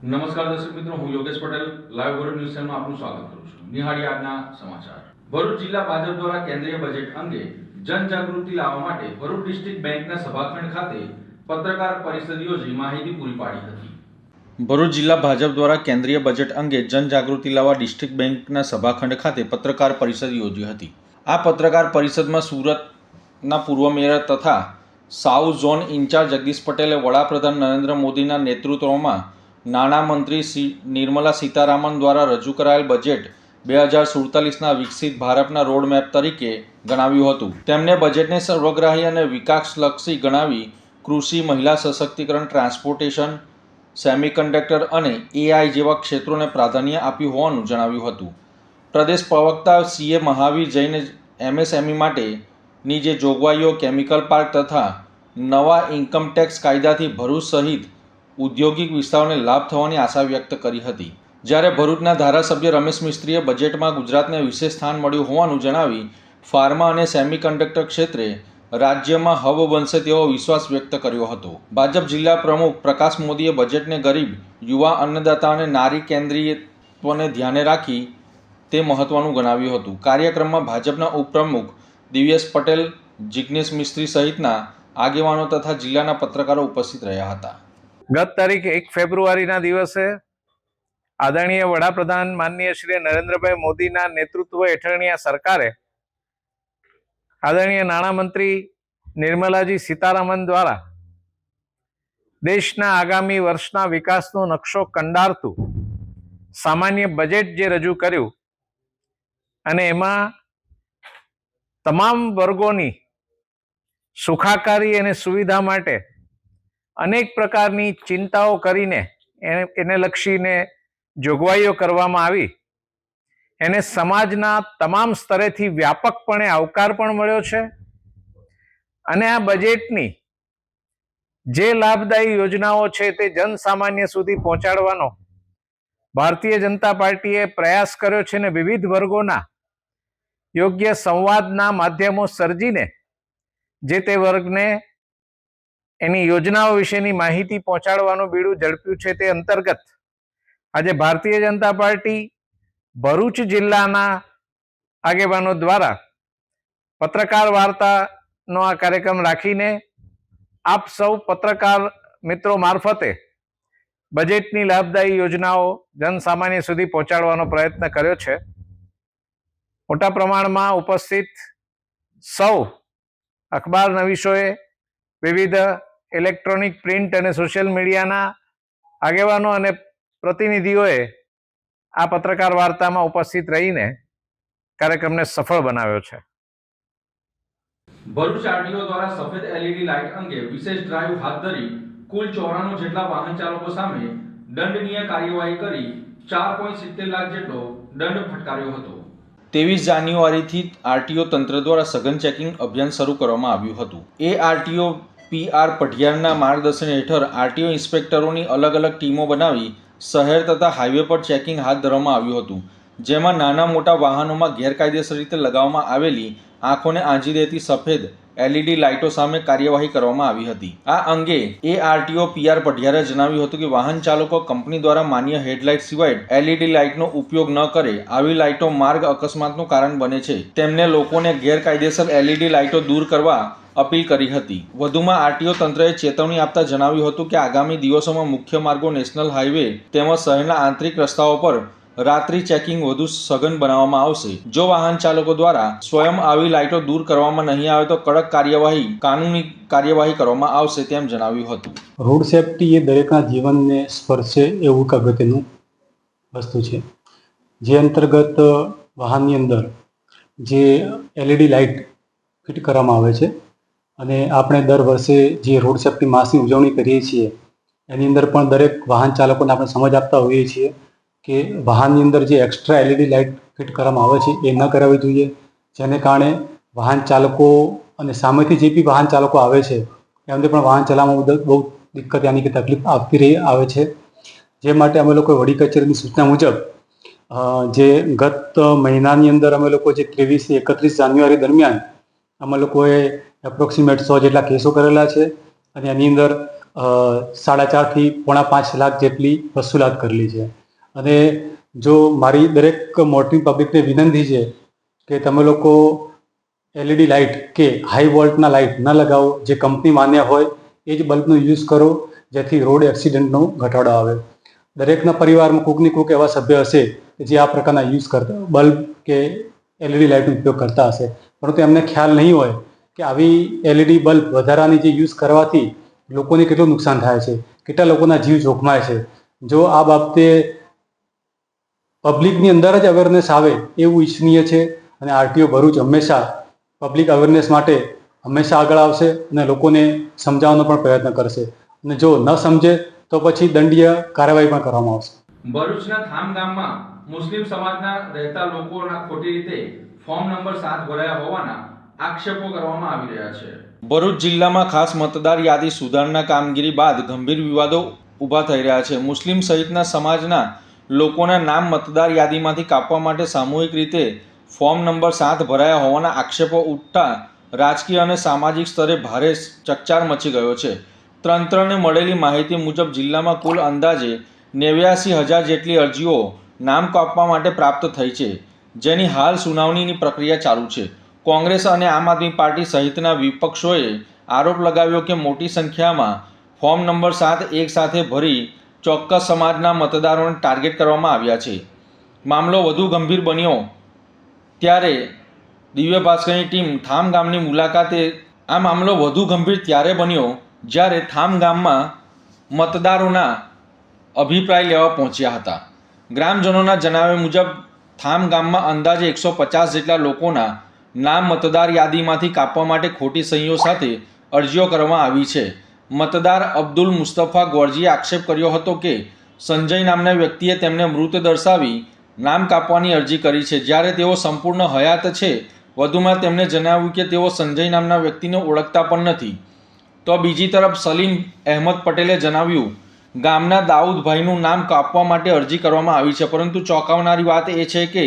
નમસ્કાર દર્શક મિત્રો, હું યોગેશ પટેલ લાઈવ ભરૂચ ન્યૂઝ ચેનલમાં આપનું સ્વાગત કરું છું. નિહાળી આજના સમાચાર. ભરૂચ જિલ્લા ભાજપ દ્વારા કેન્દ્રીય બજેટ અંગે જનજાગૃતિ લાવવા માટે ભરૂચ ડિસ્ટ્રિક્ટ બેંકના સભાખંડ ખાતે પત્રકાર પરિષદ યોજી માહિતી પૂરી પાડી હતી. ભરૂચ જિલ્લા ભાજપ દ્વારા કેન્દ્રીય બજેટ અંગે જનજાગૃતિ લાવવા ડિસ્ટ્રિક્ટ બેંકના સભાખંડ ખાતે પત્રકાર પરિષદ યોજી હતી. આ પત્રકાર પરિષદમાં સુરતના પૂર્વ મેયર તથા સાઉથ ઝોન ઇન્ચાર્જ જગદીશ પટેલે વડાપ્રધાન નરેન્દ્ર મોદીના નેતૃત્વમાં નાણામંત્રી શ્રી નિર્મલા સીતારામન દ્વારા રજૂ કરાયેલ બજેટ 2047ના વિકસિત ભારતના રોડમેપ તરીકે ગણાવ્યું હતું. તેમણે બજેટને સર્વગ્રાહી અને વિકાસલક્ષી ગણાવી કૃષિ, મહિલા સશક્તિકરણ, ટ્રાન્સપોર્ટેશન, સેમિકન્ડક્ટર અને AI જેવા ક્ષેત્રોને પ્રાધાન્ય આપ્યું હોવાનું જણાવ્યું હતું. પ્રદેશ પ્રવક્તા CA મહાવીર જૈને MSME માટેની જે જોગવાઈઓ, કેમિકલ પાર્ક તથા નવા ઇન્કમટેક્સ કાયદાથી ભરૂચ સહિત ઔદ્યોગિક વિસ્તારોને લાભ થવાની આશા વ્યક્ત કરી હતી. જ્યારે ભરૂચના ધારાસભ્ય રમેશ મિસ્ત્રીએ બજેટમાં ગુજરાતને વિશેષ સ્થાન મળ્યું હોવાનું જણાવી ફાર્મા અને સેમિકન્ડક્ટર ક્ષેત્રે રાજ્યમાં હબ બનશે તેવો વિશ્વાસ વ્યક્ત કર્યો હતો. ભાજપ જિલ્લા પ્રમુખ પ્રકાશ મોદીએ બજેટને ગરીબ, યુવા, અન્નદાતા અને નારી કેન્દ્રિત્વને ધ્યાને રાખી તે મહત્વનું ગણાવ્યું હતું. કાર્યક્રમમાં ભાજપના ઉપપ્રમુખ દિવ્યેશ પટેલ, જિગ્નેશ મિસ્ત્રી સહિતના આગેવાનો તથા જિલ્લાના પત્રકારો ઉપસ્થિત રહ્યા હતા. ગત તારીખ 1 ફેબ્રુઆરીના દિવસે આદરણીય વડાપ્રધાન માનનીય શ્રી નરેન્દ્રભાઈ મોદીના નેતૃત્વ હેઠળની આ સરકારે આદરણીય નાણામંત્રી નિર્મલાજી સીતારામન દ્વારા દેશના આગામી વર્ષના વિકાસનો નકશો કંડારતું સામાન્ય બજેટ જે રજૂ કર્યું અને એમાં તમામ વર્ગોની સુખાકારી અને સુવિધા માટે અનેક પ્રકારની ચિંતાઓ કરીને એને લક્ષીને જોગવાઈઓ કરવામાં આવી. એને સમાજના તમામ સ્તરેથી વ્યાપકપણે આવકાર પણ મળ્યો છે અને આ બજેટની જે લાભદાયી યોજનાઓ છે તે જનસામાન્ય સુધી પહોંચાડવાનો ભારતીય જનતા પાર્ટીએ પ્રયાસ કર્યો છે અને વિવિધ વર્ગોના યોગ્ય સંવાદના માધ્યમો સર્જીને જે તે વર્ગને એની યોજનાઓ વિશેની માહિતી પહોંચાડવાનું બીડું ઝડપ્યું છે. તે અંતર્ગત આજે ભારતીય જનતા પાર્ટી ભરૂચ જિલ્લાના આગેવાનો દ્વારા પત્રકાર વાર્તાનો આ કાર્યક્રમ રાખીને આપ સૌ પત્રકાર મિત્રો મારફતે બજેટની લાભદાયી યોજનાઓ જનસામાન્ય સુધી પહોંચાડવાનો પ્રયત્ન કર્યો છે. મોટા પ્રમાણમાં ઉપસ્થિત સૌ અખબાર નવીશોએ, વિવિધ ઇલેક્ટ્રોનિક, પ્રિન્ટ અને સોશિયલ મીડિયાના આગેવાનો અને પ્રતિનિધિઓએ આ પત્રકાર વાર્તામાં ઉપસ્થિત રહીને કાર્યક્રમને સફળ બનાવ્યો છે. ભરૂચ RTO દ્વારા સફેદ LED લાઇટ અંગે વિશેષ ડ્રાઈવ હાથ ધરી કુલ 94 જેટલા વાહન ચાલકો સામે દંડનીય કાર્યવાહી કરી 4.70 લાખ જેટલો દંડ ફટકાર્યો હતો. 23 જાન્યુઆરીથી RTO તંત્ર દ્વારા સઘન ચેકિંગ અભિયાન શરૂ કરવામાં આવ્યું હતું. RTO PR પઢિયારના માર્ગદર્શન હેઠળ RTO ઇન્સ્પેક્ટરોની અલગ અલગ ટીમો બનાવી શહેર તથા હાઈવે પર ચેકિંગ હાથ ધરવામાં આવ્યું હતું. જેમાં નાના મોટા વાહનોમાં ગેરકાયદેસર રીતે લગાવવામાં આવેલી આંખોને આંજી દેતી સફેદ LED લાઇટો સામે કાર્યવાહી કરવામાં આવી હતી. આ અંગે RTO PR પઢિયારે જણાવ્યું હતું કે વાહન ચાલકો કંપની દ્વારા માન્ય હેડલાઇટ સિવાય LED લાઇટનો ઉપયોગ ન કરે. આવી લાઇટો માર્ગ અકસ્માતનું કારણ બને છે. તેમને લોકોને ગેરકાયદેસર LED લાઇટો દૂર કરવા અપીલ કરી હતી. વધુમાં RTO તંત્રએ ચેતવણી આપતા જણાવ્યું હતું કે આગામી દિવસોમાં મુખ્ય માર્ગો, નેશનલ હાઈવે તેમજ શહેરના આંતરિક રસ્તાઓ પર રાત્રિ ચેકિંગ વધુ સઘન બનાવવામાં આવશે. જો વાહન ચાલકો દ્વારા સ્વયં આવી લાઇટો દૂર કરવામાં નહીં આવે તો કડક કાનૂની કાર્યવાહી કરવામાં આવશે તેમ જણાવ્યું હતું. રોડ સેફટી એ દરેકના જીવનને સ્પર્શે એવું એક અગત્યનું વસ્તુ છે. જે અંતર્ગત વાહનની અંદર જે LED લાઇટ ફિટ કરવામાં આવે છે અને આપણે દર વર્ષે જે રોડ સેફટી માસની ઉજવણી કરીએ છીએ એની અંદર પણ દરેક વાહન ચાલકોને આપણે સમજ આપતા હોઈએ છીએ કે વાહનની અંદર જે એક્સ્ટ્રા LED લાઇટ ફિટ કરવામાં આવે છે એ ન કરાવવી જોઈએ. જેને કારણે વાહન ચાલકો અને સામેથી જે બી વાહન ચાલકો આવે છે એમને પણ વાહન ચલાવવામાં બહુ દિક્કત યાની કે તકલીફ આવે છે. જે માટે અમે લોકો વડી કચેરીની સૂચના મુજબ જે ગત મહિનાની અંદર અમે લોકો જે 23 થી 31 જાન્યુઆરી દરમિયાન અમે લોકોએ એપ્રોક્સિમેટ 100 જેટલા કેસો કરેલા છે અને એની અંદર 4.5 થી પોણા 5 લાખ જેટલી વસૂલાત કરેલી છે. અને જો મારી દરેક મોટી પબ્લિકને વિનંતી છે કે તમે લોકો LED લાઇટ કે હાઈ વોલ્ટના લાઇટ ન લગાવો, જે કંપની માન્ય હોય એ જ બલ્બનો યુઝ કરો, જેથી રોડ એક્સિડન્ટનો ઘટાડો આવે. દરેકના પરિવારમાં કોઈકની કોઈક એવા સભ્ય હશે કે જે આ પ્રકારના યુઝ કરતા બલ્બ કે LED લાઇટનો ઉપયોગ કરતા હશે, પરંતુ એમને ખ્યાલ નહીં હોય કે આવી LED બલ્બ વધારાની જે યુઝ કરવાથી લોકોને કેટલું નુકસાન થાય છે, કેટલા લોકોના જીવ જોખમાય છે. જો આ બાબતે પબ્લિકની અંદર જ અવેરનેસ આવે એવું ઈચ્છનીય છે. અને RTO ભરૂચ હંમેશા પબ્લિક અવેરનેસ માટે હંમેશા આગળ આવશે અને લોકોને સમજાવવાનો પણ પ્રયત્ન કરશે. અને જો ન સમજે તો પછી દંડીય કાર્યવાહી પણ કરવામાં આવશે. ભરૂચના થામ ગામમાં મુસ્લિમ સમાજના રહેતા લોકોના ખોટી રીતે ફોર્મ નંબર 7 ભરાયા હોવાના આક્ષેપો કરવામાં આવી રહ્યા છે. ભરૂચ જિલ્લામાં ખાસ મતદાર યાદી સુધારણા કામગીરી બાદ ગંભીર વિવાદો ઊભા થઈ રહ્યા છે. મુસ્લિમ સહિતના સમાજના લોકોના નામ મતદાર યાદીમાંથી કાપવા માટે સામૂહિક રીતે ફોર્મ નંબર 7 ભરાયા હોવાના આક્ષેપો ઉઠતા રાજકીય અને સામાજિક સ્તરે ભારે ચકચાર મચી ગયો છે. તંત્રને મળેલી માહિતી મુજબ જિલ્લામાં કુલ અંદાજે 89,000 જેટલી અરજીઓ નામ કાપવા માટે પ્રાપ્ત થઈ છે, જેની હાલ સુનાવણીની પ્રક્રિયા ચાલુ છે. કોંગ્રેસ અને આમ આદમી પાર્ટી સહિતના વિપક્ષોએ આરોપ લગાવ્યો કે મોટી સંખ્યામાં ફોર્મ નંબર 7 એક સાથે ભરી ચોક્કસ સમાજના મતદારોને ટાર્ગેટ કરવામાં આવ્યા છે. મામલો વધુ ગંભીર બન્યો ત્યારે દિવ્ય ભાસ્કરની ટીમ થામ ગામની મુલાકાતે આ મામલો વધુ ગંભીર ત્યારે બન્યો જ્યારે થામ ગામમાં મતદારોના અભિપ્રાય લેવા પહોંચ્યા હતા. ગ્રામજનોના જણાવ્યા મુજબ થામ ગામમાં અંદાજે 150 જેટલા લોકોના નામ મતદાર યાદીમાંથી કાપવા માટે ખોટી સહીઓ સાથે અરજીઓ કરવામાં આવી છે. મતદાર અબ્દુલ મુસ્તફા ગોરજીએ આક્ષેપ કર્યો હતો કે સંજય નામના વ્યક્તિએ તેમને મૃત દર્શાવી નામ કાપવાની અરજી કરી છે, જ્યારે તેઓ સંપૂર્ણ હયાત છે. વધુમાં તેમણે જણાવ્યું કે તેઓ સંજય નામના વ્યક્તિને ઓળખતા પણ નથી. તો બીજી તરફ સલીમ અહેમદ પટેલે જણાવ્યું ગામના દાઉદભાઈનું નામ કાપવા માટે અરજી કરવામાં આવી છે, પરંતુ ચોંકાવનારી વાત એ છે કે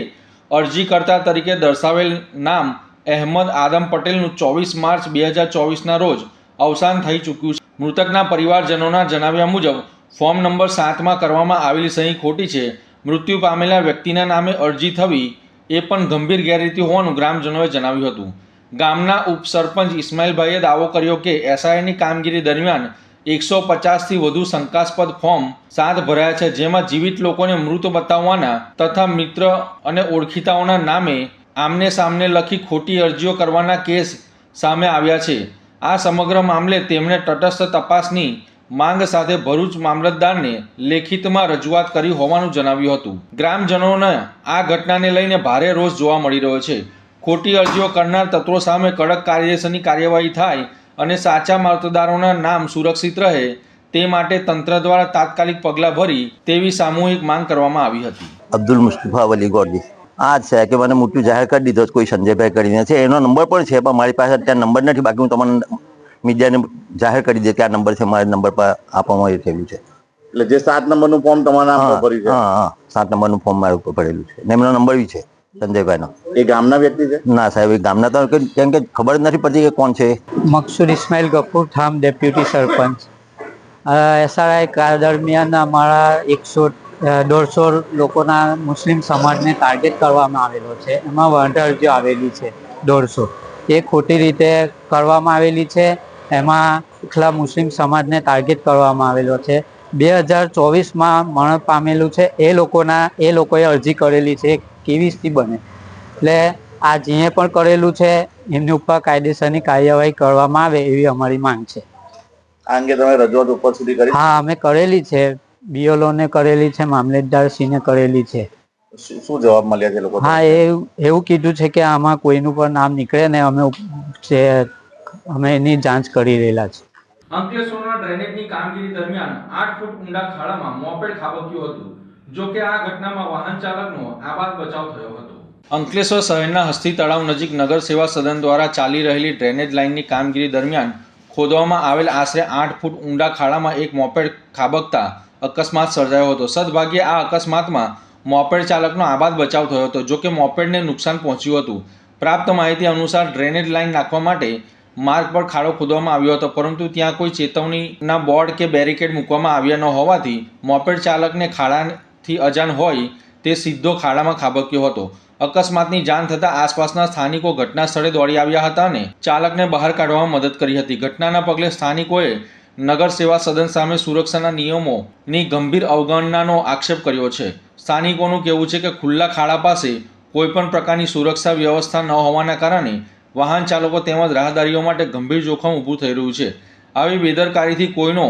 અરજીકર્તા તરીકે દર્શાવેલ નામ અહેમદ આદમ પટેલનું 24 માર્ચ 2024ના રોજ અવસાન થઈ ચૂક્યું છે. મૃતકના પરિવારજનોના જણાવ્યા મુજબ ફોર્મ નંબર 7માં કરવામાં આવેલી સહી ખોટી છે. મૃત્યુ પામેલા વ્યક્તિના નામે અરજી થવી એ પણ ગંભીર ગેરરીતિ હોવાનું ગ્રામજનોએ જણાવ્યું હતું. ગામના ઉપસરપંચ ઇસ્માઇલભાઈએ દાવો કર્યો કે SIRની કામગીરી દરમિયાન 150થી વધુ શંકાસ્પદ ફોર્મ 7 ભરાયા છે, જેમાં જીવિત લોકોને મૃત બતાવવાના તથા મિત્ર અને ઓળખીતાઓના નામે આમને સામને લખી ખોટી અરજીઓ કરવાના કેસ સામે આવ્યા છે. આ સમગ્ર મામલે તેમણે તટસ્થ તપાસની માંગ સાથે ભરૂચ મામલતદારને લેખિતમાં રજૂઆત કરી હોવાનું જણાવ્યું હતું. ગ્રામજનોને આ ઘટનાને લઈને ભારે રોષ જોવા મળી રહ્યો છે. ખોટી અરજીઓ કરનાર તત્વો સામે કડક કાયદેસરની કાર્યવાહી થાય અને સાચા મતદારોના નામ સુરક્ષિત રહે તે માટે તંત્ર દ્વારા તાત્કાલિક પગલાં ભરી તેવી સામૂહિક માંગ કરવામાં આવી હતી. અબ્દુલ મુસ્તફા વલી ગોરજી આ છે કે મને મૃત્યુ જાહેર કરી દીધો કોઈ સંજયભાઈ કરીને છે. એનો નંબર પણ છે, પણ મારી પાસે અત્યારે નંબર નથી. બાકી હું તમને મીડિયાને જાહેર કરી દે કે આ નંબર છે, મારા નંબર પર આપવામાં એ થયેલું છે. એટલે જે 7 નંબરનું ફોર્મ તમારા નામ પર ભર્યું છે? હા, 7 નંબરનું ફોર્મ મારા ઉપર ભરેલું છે ને એમનો નંબર બી છે સંજયભાઈનો. એ ગામના વ્યક્તિ છે? ના સાહેબ, એ ગામના તો કેમ કે ખબર જ નથી પડતી કે કોણ છે. મકસૂદ ઇસ્માઇલ ગફૂર, થામ ડેપ્યુટી સરપંચ. SRI કાર્ય દરમિયાન અમારા 150 લોકોના મુસ્લિમ સમાજને ટાર્ગેટ કરવામાં આવેલો છે. એમાં 62 અરજીઓ આવેલી છે, 150 એ ખોટી રીતે કરવામાં આવેલી છે. એમાં એકલા મુસ્લિમ સમાજને ટાર્ગેટ કરવામાં આવેલો છે. 2024માં મરણ પામેલું છે એ લોકોએ અરજી કરેલી છે. કેવી સ્થિતિ બને એટલે આ જે પણ કરેલું છે એમની ઉપર કાયદેસરની કાર્યવાહી કરવામાં આવે એવી અમારી માંગ છે. આ અંગે તમે રજૂઆત ઉપર સુધી કરી? હા, અમે કરેલી છે. BLOને કરેલી છે, મામલતદારશ્રીને કરેલી છે. શું જવાબ મળ્યા છે લોકો? હા, એવું કીધું છે કે આમાં કોઈનું પણ નામ નીકળે ને અમે એની જાંચ કરી રહેલા છે. અંકલેશ્વરના ડ્રેનેજની કામગીરી દરમિયાન 8 ફૂટ ઊંડા ખાડામાં મોપેડ ખાબક્યું હતું. જો કે આ ઘટનામાં વાહન ચાલકનો આબાદ બચાવ થયો હતો. અંકલેશ્વર શહેરના હસ્તી તળાવ નજીક નગર સેવા સદન દ્વારા ચાલી રહેલી ડ્રેનેજ લાઇનની કામગીરી દરમિયાન ખોદવામાં આવેલ આશરે 8 ફૂટ ઊંડા ખાડામાં એક મોપેડ ખાબકતા અકસ્માત સર્જાયો હતો. સદભાગ્યે આ અકસ્માતમાં મોપેડ ચાલકનો આબાદ બચાવ થયો હતો. જો કે મોપેડને નુકસાન પહોંચ્યું હતું. પ્રાપ્ત માહિતી અનુસાર ડ્રેનેજ લાઇન નાખવા માટે માર્ગ પર ખાડો ખોદવામાં આવ્યો હતો, પરંતુ ત્યાં કોઈ ચેતવણીના બોર્ડ કે બેરિકેડ મૂકવામાં આવ્યા ન હોવાથી મોપેડ ચાલકને ખાડાથી અજાણ હોય તે સીધો ખાડામાં ખાબક્યો હતો. અકસ્માતની જાણ થતાં આસપાસના સ્થાનિકો ઘટના સ્થળે દોડી આવ્યા હતા અને ચાલકને બહાર કાઢવામાં મદદ કરી હતી. ઘટનાના પગલે સ્થાનિકોએ નગર સેવા સદન સામે સુરક્ષાના નિયમોની ગંભીર અવગણનાનો આક્ષેપ કર્યો છે. સ્થાનિકોનું કહેવું છે કે ખુલ્લા ખાડા પાસે કોઈપણ પ્રકારની સુરક્ષા વ્યવસ્થા ન હોવાના કારણે વાહન ચાલકો તેમજ રાહદારીઓ માટે ગંભીર જોખમ ઊભું થઈ રહ્યું છે. આવી બેદરકારીથી કોઈનો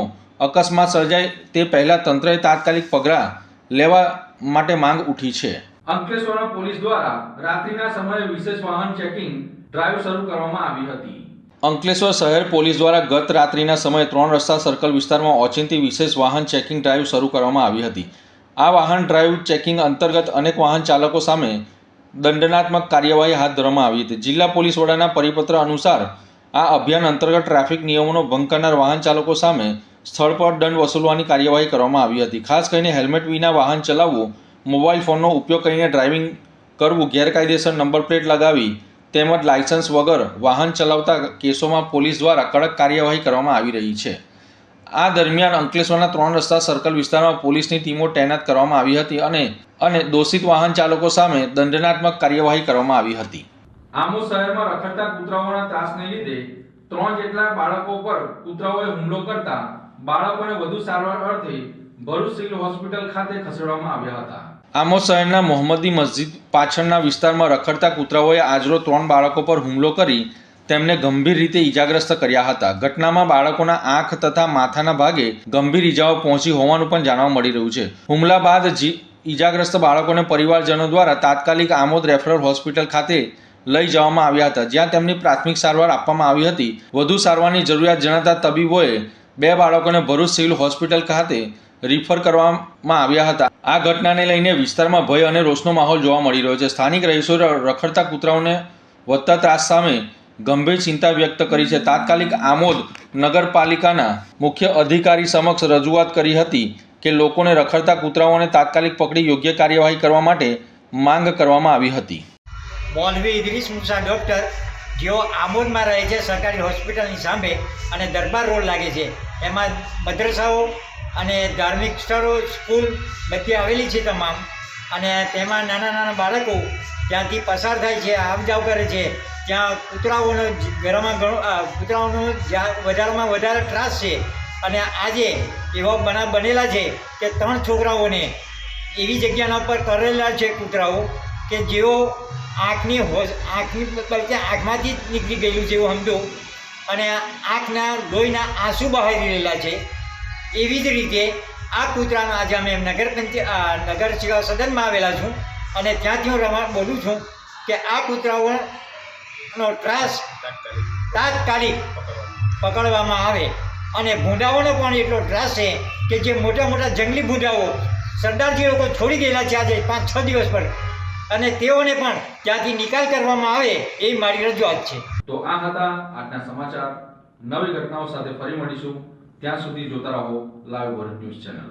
અકસ્માત સર્જાય તે પહેલાં તંત્રએ તાત્કાલિક પગલાં લેવા માટે માંગ ઉઠી છે. અંકલેશ્વર પોલીસ દ્વારા રાત્રિના સમયે વિશેષ વાહન ચેકિંગ ડ્રાઈવ શરૂ કરવામાં આવી હતી. અંકલેશ્વર શહેર પોલીસ દ્વારા ગત રાત્રિના સમયે 3 રસ્તા સર્કલ વિસ્તારમાં ઓચિંતી વિશેષ વાહન ચેકિંગ ડ્રાઈવ શરૂ કરવામાં આવી હતી. આ વાહન ડ્રાઈવ ચેકિંગ અંતર્ગત અનેક વાહન ચાલકો સામે દંડનાત્મક કાર્યવાહી હાથ ધરવામાં આવી હતી. જિલ્લા પોલીસ વડાના પરિપત્ર અનુસાર આ અભિયાન અંતર્ગત ટ્રાફિક નિયમોનો ભંગ કરનાર વાહન ચાલકો સામે સ્થળ પર દંડ વસૂલવાની કાર્યવાહી કરવામાં આવી હતી. ખાસ કરીને હેલ્મેટ વિના વાહન ચલાવવું, મોબાઈલ ફોનનો ઉપયોગ કરીને ડ્રાઇવિંગ કરવું, ગેરકાયદેસર નંબર પ્લેટ લગાવી તેમજ લાયસન્સ વગર વાહન ચલાવતા કેસોમાં પોલીસ દ્વારા કડક કાર્યવાહી કરવામાં આવી રહી છે. આ દરમિયાન અંકલેશ્વરના 3 રસ્તા સર્કલ વિસ્તારમાં પોલીસની ટીમો તૈનાત કરવામાં આવી હતી અને દોષિત વાહન ચાલકો સામે દંડનાત્મક કાર્યવાહી કરવામાં આવી હતી. આમોદ શહેરમાં રખડતા કૂતરાઓના ત્રાસને લીધે 3 જેટલા બાળકો પર કૂતરાઓએ હુમલો કરતા બાળકોને વધુ સારવાર અર્થે ભરૂચ સિવિલ હોસ્પિટલ ખાતે ખસેડવામાં આવ્યા હતા. આમોદ શહેરના મોહમ્મદી મસ્જિદ પાછળના વિસ્તારમાં રખડતા કૂતરાઓએ આજરોજ 3 બાળકો પર હુમલો કરી તેમને ગંભીર રીતે ઈજાગ્રસ્ત કર્યા હતા. ઘટનામાં બાળકોના આંખ તથા માથાના ભાગે ગંભીર ઈજાઓ પહોંચી હોવાનું પણ જાણવા મળી રહ્યું છે. હુમલા બાદ ઈજાગ્રસ્ત બાળકોને પરિવારજનો દ્વારા તાત્કાલિક આમોદ રેફરલ હોસ્પિટલ ખાતે લઈ જવામાં આવ્યા હતા, જ્યાં તેમની પ્રાથમિક સારવાર આપવામાં આવી હતી. વધુ સારવારની જરૂરિયાત જણાતા તબીબોએ 2 બાળકોને ભરૂચ સિવિલ હોસ્પિટલ ખાતે રિફર કરવામાં આવ્યા હતા. આ ઘટનાને લઈને વિસ્તારમાં ભય અને રોષનો માહોલ જોવા મળી રહ્યો છે. સ્થાનિક રહીશોએ રખડતા કૂતરાઓને વધતા ત્રાસ સામે ગંભીર ચિંતા વ્યક્ત કરી છે. તાત્કાલિક આમોદ નગરપાલિકાના મુખ્ય અધિકારી સમક્ષ રજૂઆત કરી હતી કે લોકોને રખડતા કૂતરાઓને તાત્કાલિક પકડી યોગ્ય કાર્યવાહી કરવા માટે માંગ કરવામાં આવી હતી. મૌલવી ઇદરીસ મુસા ડૉક્ટર, જેઓ આમોદમાં રહે છે સરકારી હોસ્પિટલની સામે અને દરબાર રોડ લાગે છે, એમાં મદ્રસાઓ અને ધાર્મિક સ્થળો, સ્કૂલ બધી આવેલી છે તમામ. અને તેમાં નાના નાના બાળકો ત્યાંથી પસાર થાય છે, આવ જાવ કરે છે. ત્યાં કૂતરાઓનો વધારેમાં વધારે ત્રાસ છે. અને આજે એવા બનાવ બનેલા છે કે 3 છોકરાઓને એવી જગ્યાના ઉપર કરેલા છે કૂતરાઓ કે જેઓ આંખમાંથી જ નીકળી ગયેલું છે એવું સમજો, અને આંખના લોહીના આંસુ બહારી રહેલા છે. એવી જ રીતે આ કૂતરાનો આજે અમે નગર સેવા સદનમાં આવેલા છું અને ત્યાંથી હું બોલું છું કે આ કૂતરાઓનો ત્રાસ તાત્કાલિક પકડવામાં આવે. અને ભૂંડાઓનો પણ એટલો ત્રાસ છે કે જે મોટા મોટા જંગલી ભૂંડાઓ સરદારજી લોકો છોડી ગયેલા છે આજે 5-6 દિવસ પર, અને તેઓને પણ ત્યાંથી નિકાલ કરવામાં આવે એ મારી રજૂઆત છે. તો આ હતા આજના સમાચાર. નવી ઘટનાઓ સાથે ફરી મળીશું. ત્યાં સુધી જોતા રહો લાઈવ વર્લ્ડ ન્યૂઝ ચેનલ.